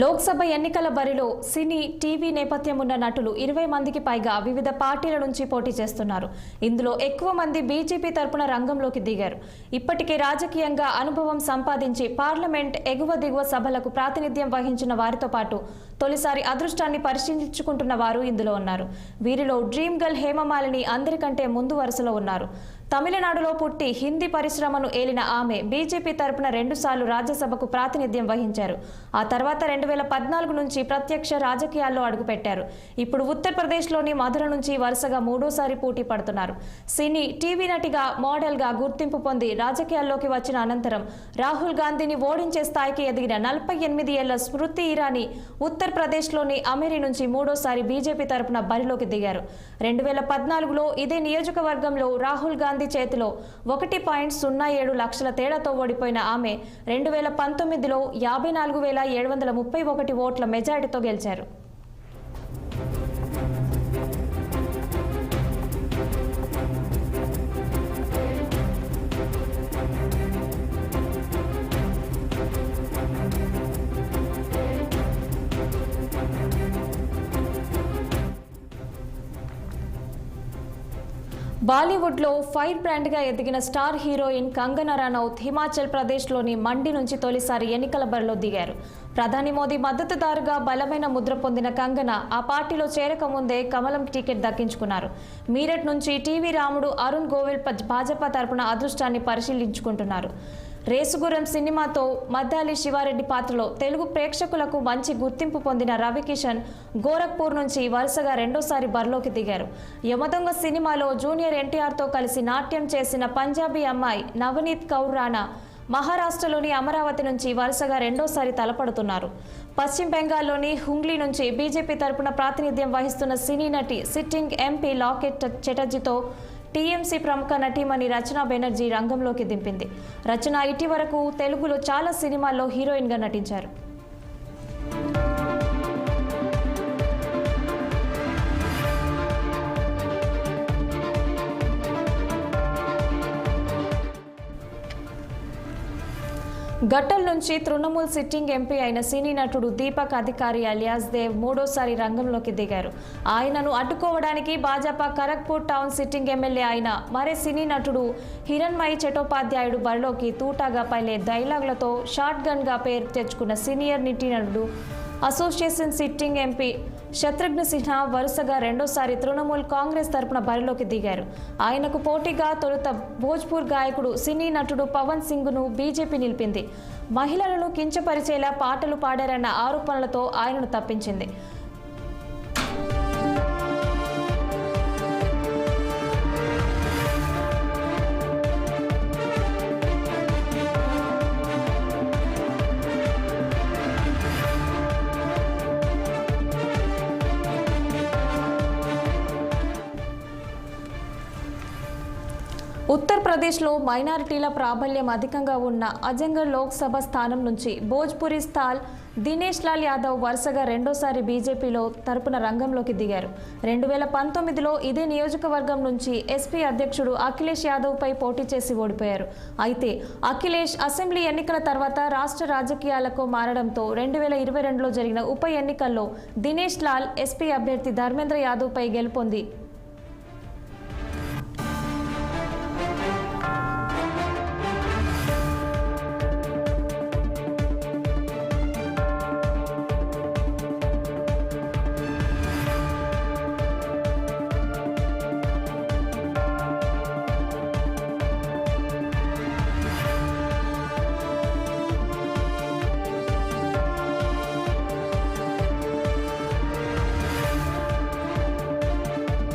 లోక్సభ ఎన్నికల బరిలో సినీ టీవీ నేపథ్యం ఉన్న నటులు 20 మందికి పైగా వివిధ పార్టీల నుంచి పోటీ చేస్తున్నారు. ఇందులో ఎక్కువ మంది బీజేపీ తరపున రంగంలోకి దిగారు. ఇప్పటికే రాజకీయంగా అనుభవం సంపాదించి పార్లమెంట్ ఎగువ దిగువ సభలకు ప్రాతినిధ్యం వహించిన వారితో పాటు తొలిసారి అదృష్టాన్ని పరిశీలించుకుంటున్న వారు ఇందులో ఉన్నారు. వీరిలో డ్రీమ్ గర్ల్ హేమమాలిని అందరికంటే ముందు వరుసలో ఉన్నారు. తమిళనాడులో పుట్టి హిందీ పరిశ్రమను ఏలిన ఆమె బీజేపీ తరపున 2 సార్లు రాజ్యసభకు ప్రాతినిధ్యం వహించారు. ఆ తర్వాత 2014 నుంచి ప్రత్యక్ష రాజకీయాల్లో అడుగుపెట్టారు. ఇప్పుడు ఉత్తరప్రదేశ్లోని మధుర నుంచి వరుసగా 3వ సారి పోటీ పడుతున్నారు. సినీ టీవీ నటిగా మోడల్గా గుర్తింపు పొంది రాజకీయాల్లోకి వచ్చిన అనంతరం రాహుల్ గాంధీని ఓడించే స్థాయికి ఎదిగిన 48 ఏళ్ల స్మృతి ఇరానీ ఉత్తరప్రదేశ్లోని అమేరి నుంచి 3వ సారి బీజేపీ తరపున బరిలోకి దిగారు. 2014లో ఇదే నియోజకవర్గంలో రాహుల్ గాంధీ చేతిలో 1.07 లక్షల తేడాతో ఓడిపోయిన ఆమె 2019లో 54,731 ఓట్ల మెజారిటీతో గెలిచారు. బాలీవుడ్లో ఫైర్ బ్రాండ్గా ఎదిగిన స్టార్ హీరోయిన్ కంగనా రనౌత్ హిమాచల్ ప్రదేశ్లోని మండి నుంచి తొలిసారి ఎన్నికల బరిలో దిగారు. ప్రధాని మోదీ మద్దతుదారుగా బలమైన ముద్ర పొందిన కంగనా ఆ పార్టీలో చేరకముందే కమలం టికెట్ దక్కించుకున్నారు. మీరట్ నుంచి టీవీ రాముడు అరుణ్ గోవిల్ భాజపా తరపున అదృష్టాన్ని పరిశీలించుకుంటున్నారు. రేసుగుర్రం సినిమాతో మద్దాలి శివారెడ్డి పాత్రలో తెలుగు ప్రేక్షకులకు మంచి గుర్తింపు పొందిన రవికిషన్ గోరఖ్పూర్ నుంచి వరుసగా 2వ సారి బరిలోకి దిగారు. యమదొంగ సినిమాలో జూనియర్ ఎన్టీఆర్తో కలిసి నాట్యం చేసిన పంజాబీ అమ్మాయి నవనీత్ కౌర్ రాణా మహారాష్ట్రలోని అమరావతి నుంచి వరుసగా 2వ సారి తలపడుతున్నారు. పశ్చిమ బెంగాల్లోని హుంగ్లీ నుంచి బీజేపీ తరపున ప్రాతినిధ్యం వహిస్తున్న సినీ నటి సిట్టింగ్ ఎంపీ లాకెట్ చటర్జీతో టీఎంసీ ప్రముఖ నటీమణి రచనా బెనర్జీ రంగంలోకి దింపింది. రచన ఇటీవరకు తెలుగులో చాలా సినిమాల్లో హీరోయిన్గా నటించారు. గట్టల్ నుంచి తృణమూల్ సిట్టింగ్ ఎంపీ అయిన సినీ నటుడు దీపక్ అధికారి అలియాస్ దేవ్ 3వ సారి రంగంలోకి దిగారు. ఆయనను అడ్డుకోవడానికి Bhajapa Kharagpur town sitting MLA అయిన మరే సినీ నటుడు హిరణ్మయి చటోపాధ్యాయుడు బరిలోకి తూటాగా పైలే డైలాగులతో షార్ట్ గన్గా పేరు తెచ్చుకున్న సీనియర్ నటుడు association sitting MP Shatrughna Sinha వరుసగా 2వ సారి తృణమూల్ కాంగ్రెస్ తరపున బరిలోకి దిగారు. ఆయనకు పోటీగా తొలుత భోజ్పూర్ గాయకుడు సినీ నటుడు పవన్ సింగ్ను బీజేపీ నిలిపింది. మహిళలను కించపరిచేలా పాటలు పాడారన్న ఆరోపణలతో ఆయనను తప్పించింది. ఉత్తరప్రదేశ్లో మైనారిటీల ప్రాబల్యం అధికంగా ఉన్న అజంగఢ్ లోక్సభ స్థానం నుంచి భోజ్పురి స్థాల్ దినేష్ లాల్ యాదవ్ వరుసగా 2వ సారి బీజేపీలో తరపున రంగంలోకి దిగారు. 2019లో ఇదే నియోజకవర్గం నుంచి ఎస్పీ అధ్యక్షుడు అఖిలేష్ యాదవ్పై పోటీ చేసి ఓడిపోయారు. అయితే అఖిలేష్ అసెంబ్లీ ఎన్నికల తర్వాత రాష్ట్ర రాజకీయాలకు మారడంతో 2022లో జరిగిన ఉప ఎన్నికల్లో దినేష్ లాల్ ఎస్పీ అభ్యర్థి ధర్మేంద్ర యాదవ్పై గెలుపొంది